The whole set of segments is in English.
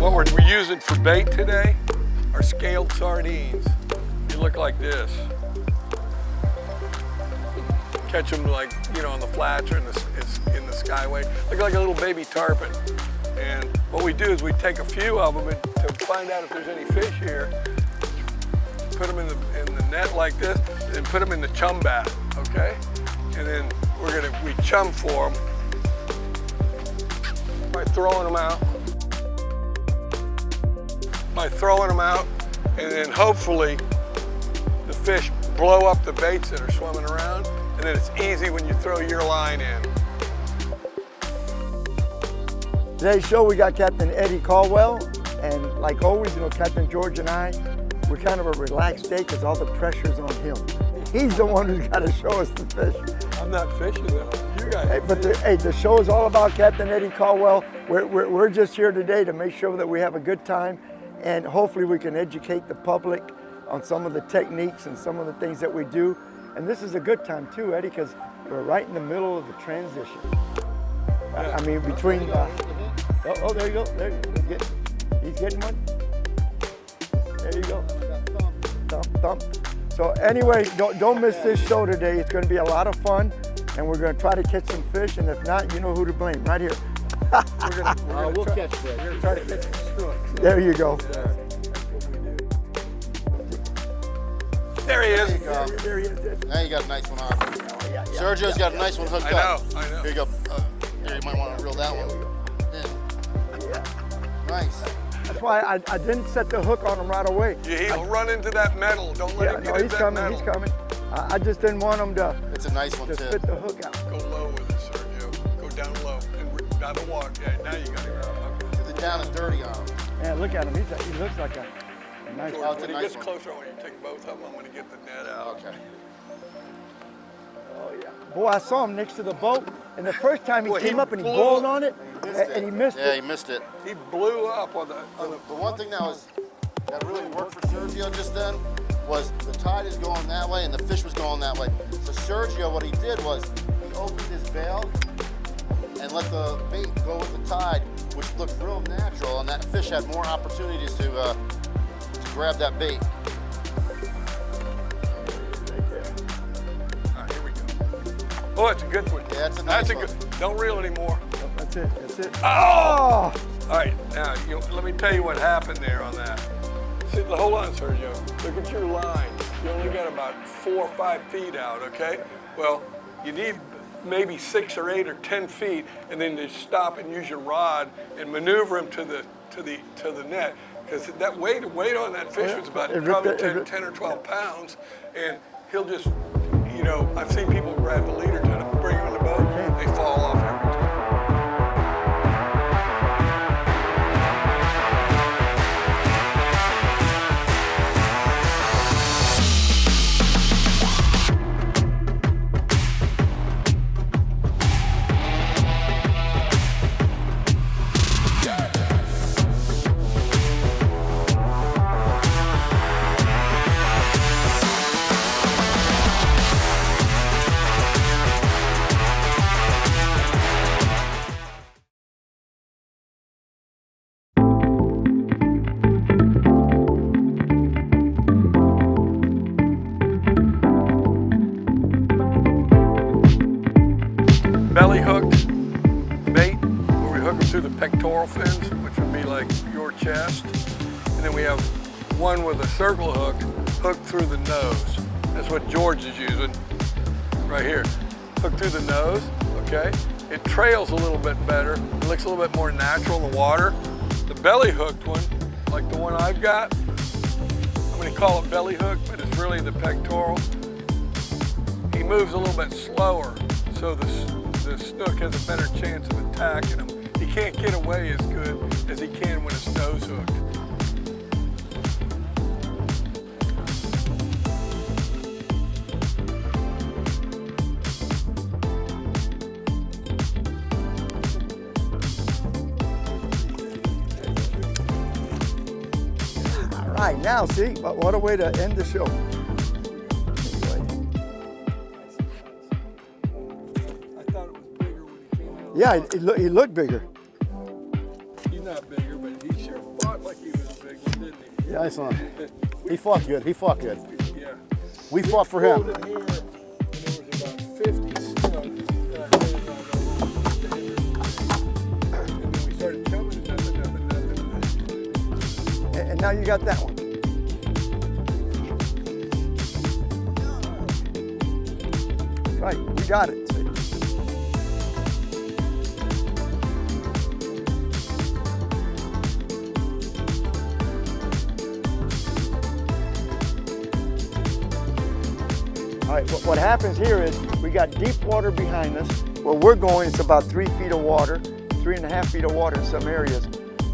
What we're using for bait today are scaled sardines. They look like this. Catch them like, you know, on the flats or in the skyway. Look like a little baby tarpon. And what we do is we take a few of them and to find out if there's any fish here, put them in the net like this, and put them in the chum bath, okay? And then we chum for them by throwing them out. And then hopefully the fish blow up the baits that are swimming around, and then it's easy when you throw your line in. Today's show, we got Captain Eddie Caldwell, and like always, you know, Captain George and I, we're kind of a relaxed day because all the pressure's on him. He's the one who's got to show us the fish. I'm not fishing though, you guys. Hey, but the show is all about Captain Eddie Caldwell. We're just here today to make sure that we have a good time, and hopefully we can educate the public on some of the techniques and some of the things that we do. And this is a good time too, Eddie, because we're right in the middle of the transition. Yeah. I mean, between, oh, there you go, there you go. He's getting one. There you go. Thump. So anyway, don't miss this show today. It's going to be a lot of fun, and we're going to try to catch some fish, and if not, you know who to blame, right here. We'll catch fish. We're going to try to catch some Snook. There you go. That's what we do. There he is. There he is. Now you got a nice one on. Yeah, Sergio's got a nice one hooked up. I know. Here you go. Here, you might want to reel that one. Yeah. Nice. That's why I didn't set the hook on him right away. Yeah, he'll run into that metal. Don't let him get into that metal. He's coming. I just didn't want him to. It's a nice one, to too. spit the hook out. Go low with it, Sergio. Go down low and out of walk. Yeah, now you got him. Okay. To the down and dirty on him. Yeah, look at him. He looks like a nice Oh, one. it's a When he nice gets one. closer, when you take both of them, I'm going to get the net out. Okay. Oh yeah. Boy, I saw him next to the boat, and the first time he Well, came he up and he blew bowled up. on it, and he missed Yeah, it. he missed it. He blew up on the The one thing that really worked for Sergio just then was the tide is going that way and the fish was going that way. So Sergio, what he did was he opened his bail and let the bait go with the tide, which looked real natural, and that fish had more opportunities to grab that bait. All right, here we go. Oh, it's a good one. Yeah, that's a nice one. Don't reel anymore. That's it. Oh! All right, now let me tell you what happened there on that. See, hold on, Sergio. Look at your line. You only got about 4 or 5 feet out, okay? Well, you need maybe 6 or 8 or 10 feet, and then just stop and use your rod and maneuver him to the net. Because that weight on that fish was about probably 10 or 12 pounds, and he'll just, you know, I've seen people grab the leader trying to bring him in the boat, they fall off every time. Belly hooked bait, where we hook them through the pectoral fins, which would be like your chest. And then we have one with a circle hook hooked through the nose. That's what George is using right here. Hooked through the nose, okay? It trails a little bit better. It looks a little bit more natural in the water. The belly hooked one, like the one I've got, I'm gonna call it belly hook, but it's really the pectoral. He moves a little bit slower, so the snook has a better chance of attacking him. He can't get away as good as he can when it's nose hooked. right, now see, what a way to end the show. I thought it was bigger when he came out. Yeah, he looked bigger. He's not bigger, but he sure fought like he was a big one, didn't he? Yeah, nice one. He fought good. He fought good. Yeah. We fought for him. Pulled in here, and there was about 50 Snook that I had on over standard. And then we started coming, nothing. And now you got that one. Right, we got it. See? All right, what happens here is we got deep water behind us. Where we're going, it's about 3 feet of water, 3.5 feet of water in some areas.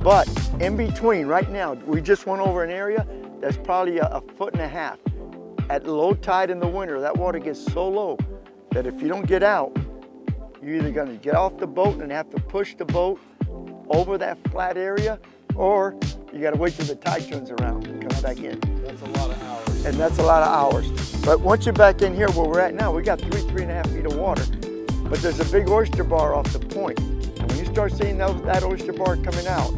But in between, right now, we just went over an area that's probably a 1.5 feet. At low tide in the winter, that water gets so low that if you don't get out, you're either gonna get off the boat and have to push the boat over that flat area, or you gotta wait till the tide turns around and come back in. That's a lot of hours. And that's a lot of hours. But once you're back in here where we're at now, we got 3.5 feet of water. But there's a big oyster bar off the point. And when you start seeing that oyster bar coming out,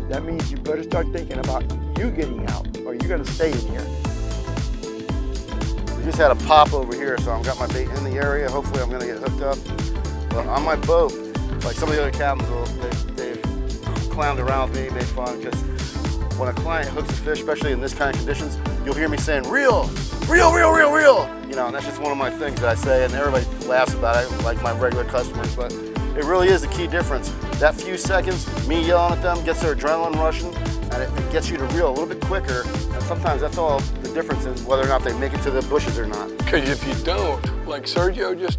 that means you better start thinking about you getting out, or you're gonna stay in here. We just had a pop over here, so I've got my bait in the area. Hopefully I'm gonna get hooked up. But on my boat, like some of the other captains, they've clowned around with me, made fun, because when a client hooks a fish, especially in this kind of conditions, you'll hear me saying, reel, reel, reel, reel, reel. You know, and that's just one of my things that I say, and everybody laughs about it, like my regular customers, but it really is the key difference. That few seconds, me yelling at them, gets their adrenaline rushing, and it gets you to reel a little bit quicker, and sometimes that's all the difference is whether or not they make it to the bushes or not. Because if you don't, like Sergio just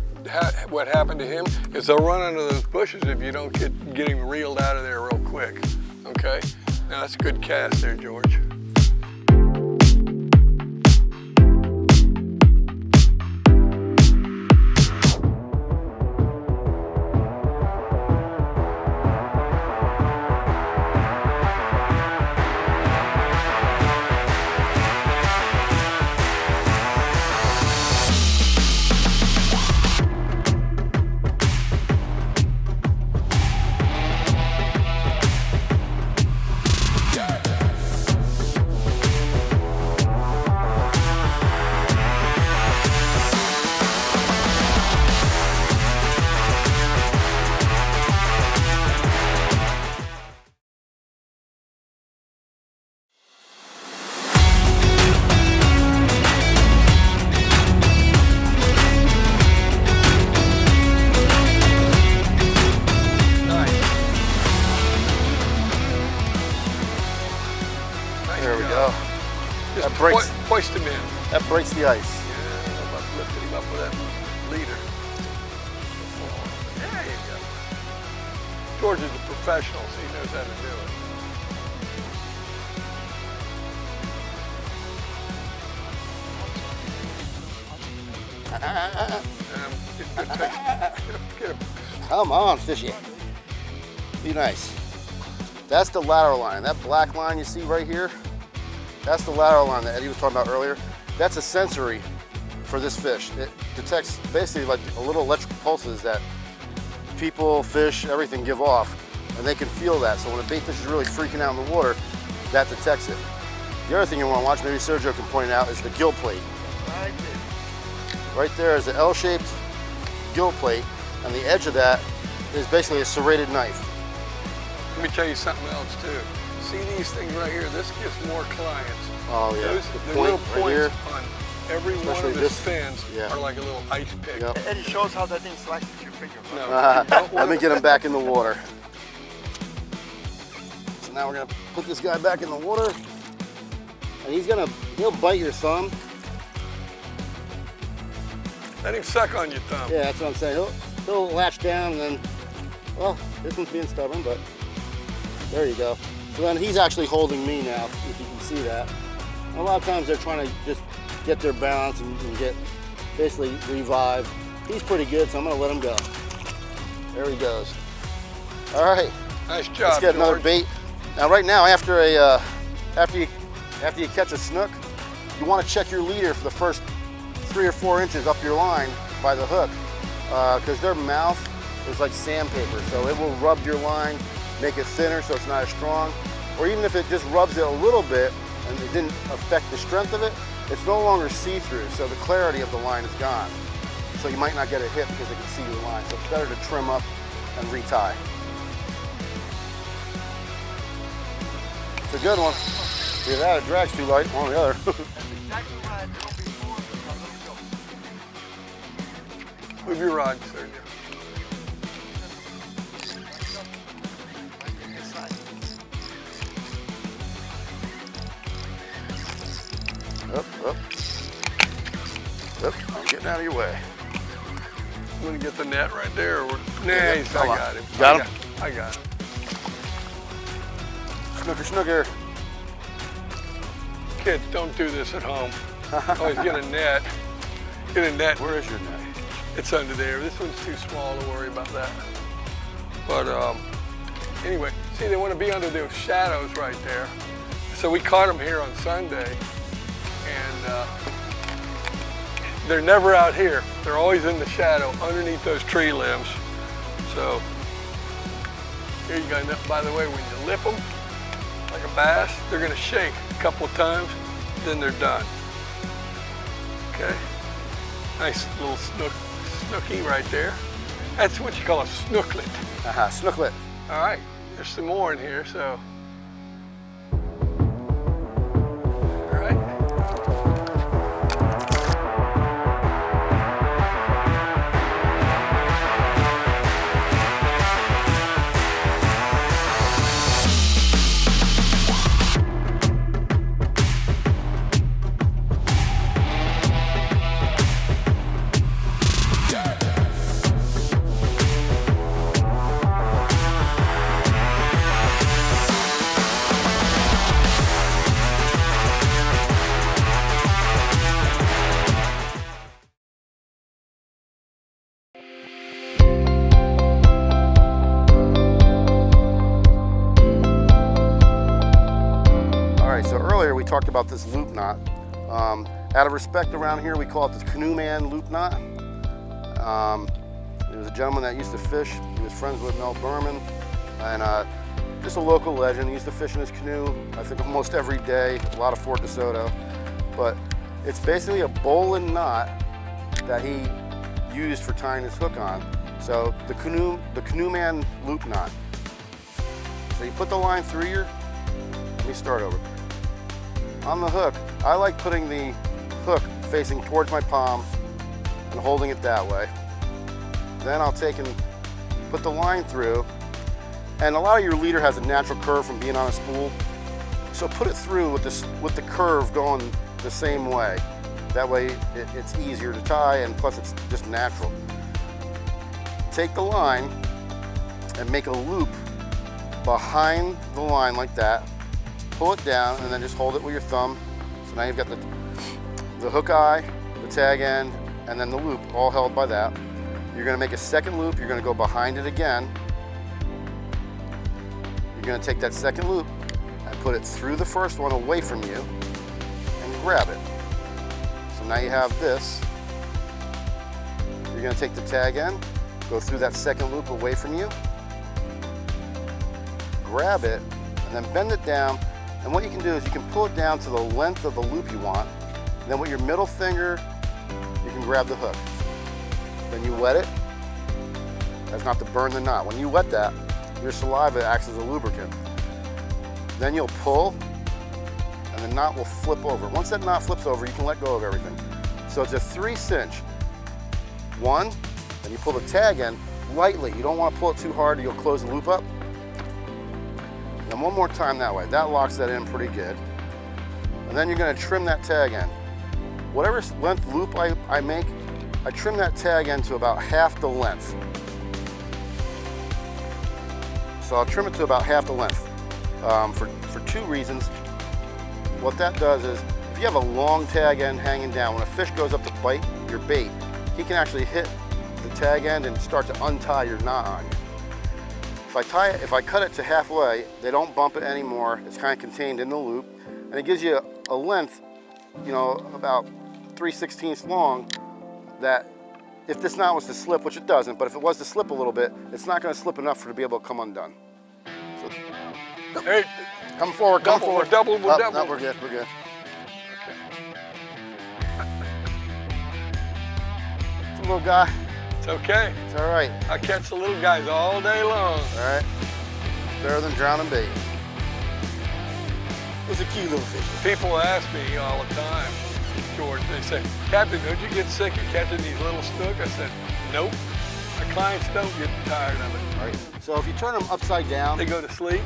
what happened to him is they'll run under those bushes if you don't get him reeled out of there real quick. Okay? Now that's a good cast there, George. There we go. Just That breaks. hoist him in. That breaks the ice. Yeah, I'm lifting him up with that leader. There you go. George is a professional, so he knows how to do it. Get him. Come on, fishy. Be nice. That's the lateral line. That black line you see right here, that's the lateral line that Eddie was talking about earlier. That's a sensory for this fish. It detects basically like a little electrical pulses that people, fish, everything give off, and they can feel that. So when a bait fish is really freaking out in the water, that detects it. The other thing you want to watch, maybe Sergio can point it out, is the gill plate. Right there is an L-shaped gill plate, and the edge of that is basically a serrated knife. Let me tell you something else too. See these things right here? This gets more clients. Oh yeah, The little right points here. on every one Especially of the this- fins yeah. are like a little ice pick. Yep. Eddie shows how that thing slices your finger. No, you don't Let want me get him back in the water. So now we're gonna put this guy back in the water, and he'll bite your thumb. let him suck on your thumb. Yeah, that's what I'm saying. He'll latch down, and then, well, this one's being stubborn, but there you go. So then he's actually holding me now, if you can see that. And a lot of times they're trying to just get their balance and get basically revived. He's pretty good, so I'm gonna let him go. There he goes. All right, Nice job, let's get another George. bait. Now right now, after you after you catch a snook, you want to check your leader for the first 3 or 4 inches up your line by the hook, because their mouth is like sandpaper, so it will rub your line, make it thinner so it's not as strong. Or even if it just rubs it a little bit and it didn't affect the strength of it, it's no longer see-through, so the clarity of the line is gone. So you might not get a hit because they can see your line. So it's better to trim up and retie. It's a good one. Either that or drag's too light, one or the other. Exactly right. Don't be forward. Let's go. Move your rod, Sergio. Up, up. Up, I'm getting out of your way. I'm gonna get the net right there. Or nah, I got him. Got him? I got him. Snooker, snooker. Kids, don't do this at home. Always get a net. Get a net. Where is your net? It's under there. This one's too small to worry about that. But anyway, see, they want to be under those shadows right there. So we caught them here on Sunday, and they're never out here. They're always in the shadow underneath those tree limbs. So here you go. By the way, when you lip them like a bass, they're going to shake a couple of times, then they're done. Okay, nice little snooky right there. That's what you call a snooklet. Snooklet. All right, there's some more in here, so. All right. We talked about this loop knot. Out of respect around here, we call it the canoe man loop knot. There was a gentleman that used to fish. He was friends with Mel Berman, and just a local legend. He used to fish in his canoe, I think almost every day, a lot of Fort DeSoto. But it's basically a bowline knot that he used for tying his hook on. So the canoe man loop knot. So you put the line through your, let me start over. On the hook, I like putting the hook facing towards my palm and holding it that way. Then I'll take and put the line through, and a lot of your leader has a natural curve from being on a spool, so put it through with the curve going the same way. That way it's easier to tie, and plus it's just natural. Take the line and make a loop behind the line like that. Pull it down and then just hold it with your thumb. So now you've got the hook eye, the tag end, and then the loop all held by that. You're going to make a second loop. You're going to go behind it again. You're going to take that second loop and put it through the first one away from you and grab it. So now you have this. You're going to take the tag end, go through that second loop away from you, grab it, and then bend it down. And what you can do is you can pull it down to the length of the loop you want. And then with your middle finger, you can grab the hook. Then you wet it. That's not to burn the knot. When you wet that, your saliva acts as a lubricant. Then you'll pull, and the knot will flip over. Once that knot flips over, you can let go of everything. So it's a 3-cinch. One, then you pull the tag in lightly. You don't want to pull it too hard or you'll close the loop up. And one more time that way. That locks that in pretty good. And then you're going to trim that tag end. Whatever length loop I make, I trim that tag end to about half the length. So I'll trim it to about half the length for 2 reasons. What that does is, if you have a long tag end hanging down, when a fish goes up to bite your bait, he can actually hit the tag end and start to untie your knot on you. If I cut it to halfway, they don't bump it anymore. It's kind of contained in the loop. and it gives you a length, you know, about 3/16 long, that if this knot was to slip, which it doesn't, but if it was to slip a little bit, it's not going to slip enough for it to be able to come undone. So, Hey, come forward, come forward. We're double, we're double. No, we're good, we're good. It's a little guy. It's okay. It's all right. I catch the little guys all day long. All right. Better than drowning bait. It's a cute little fish. People ask me all the time, George, they say, Captain, don't you get sick of catching these little snook? I said, nope. My clients don't get tired of it. All right. So if you turn them upside down, They go to sleep.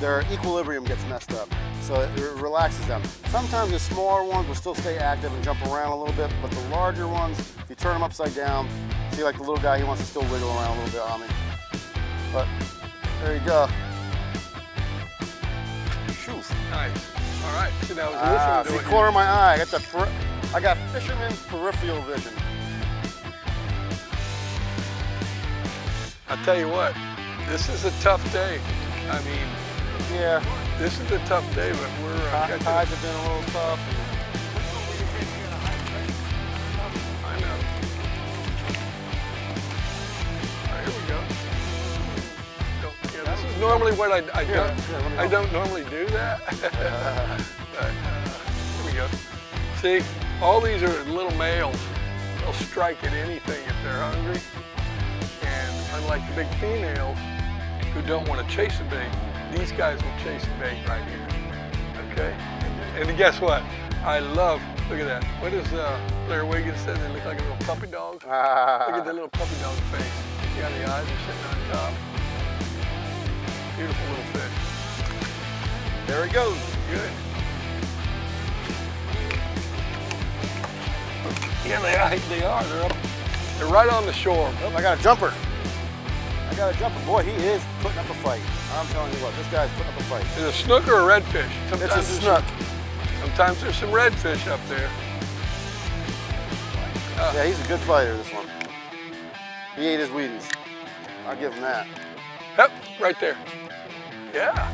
their equilibrium gets messed up. So it relaxes them. Sometimes the smaller ones will still stay active and jump around a little bit, but the larger ones, if you turn them upside down, see like the little guy, he wants to still wiggle around a little bit on me. But there you go. Shoof. Nice. All right. See, now I was Ah, listening see, to corner of my eye. I got fisherman's peripheral vision. I tell you what, this is a tough day. I mean, Yeah, this is a tough day, but we're catching- tides have been a little tough. I know. All right, here we go. Yeah, this is normally what I don't normally do that. But, here we go. See, all these are little males. They'll strike at anything if they're hungry. And unlike the big females who don't want to chase a bait, these guys will chase a bait right here. Okay? And guess what? I love, look at that. What does Blair Wiggins said? They look like a little puppy dog. Look at that little puppy dog face. Yeah, the eyes are sitting on top. Beautiful little fish. There he goes. Good. Yeah, they are. They're up. They're right on the shore. Oh, I got a jumper. I got a jumper. Boy, he is putting up a fight. I'm telling you what, this guy's putting up a fight. Is it a snook or a redfish? It's a there's snook. Sometimes there's some redfish up there. Yeah, he's a good fighter, this one. He ate his Wheaties. I'll give him that. Yep, right there. Yeah.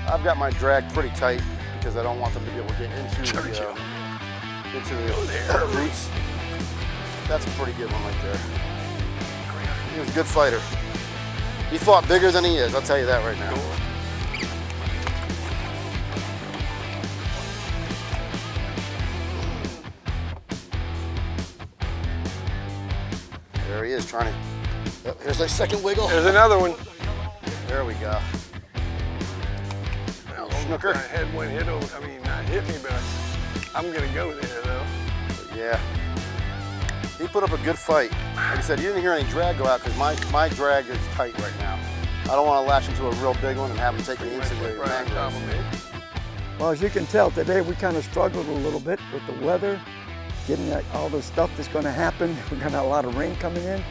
I've got my drag pretty tight because I don't want them to be able to get into Sergio. the roots. That's a pretty good one right there. He was a good fighter. He fought bigger than he is, I'll tell you that right now. There he is trying to, here's that second wiggle. There's another one. There we go. Well, Snooker. My head went hit over. I mean, not hit me, but I'm gonna go there though. But yeah. He put up a good fight. Like I said, you didn't hear any drag go out because my drag is tight right now. I don't want to lash into a real big one and have him take me into the Right on top of mangroves. me. Well, as you can tell, today we kind of struggled a little bit with the weather, getting all the stuff that's going to happen. We're going to have a lot of rain coming in.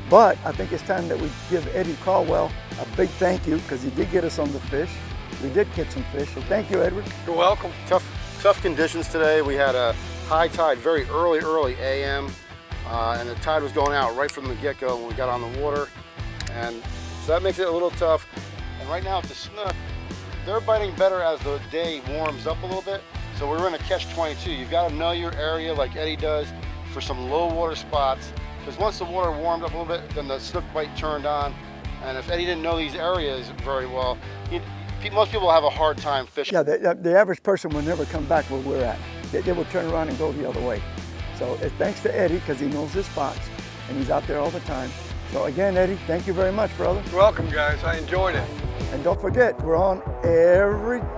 But I think it's time that we give Eddie Caldwell a big thank you because he did get us on the fish. We did catch some fish, so thank you, Edward. You're welcome. Tough conditions today. We had a high tide, very early AM, and the tide was going out right from the get-go when we got on the water. And so that makes it a little tough. And right now at the Snook, they're biting better as the day warms up a little bit. So we're in a catch-22. You've got to know your area like Eddie does for some low water spots. Because once the water warmed up a little bit, then the Snook bite turned on. And if Eddie didn't know these areas very well, most people have a hard time fishing. Yeah, the average person will never come back where we're at. They will turn around and go the other way. So thanks to Eddie because he knows his spots and he's out there all the time. So again, Eddie, thank you very much, brother. You're welcome, guys. I enjoyed it. And don't forget, we're on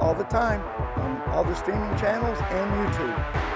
all the time on all the streaming channels and YouTube.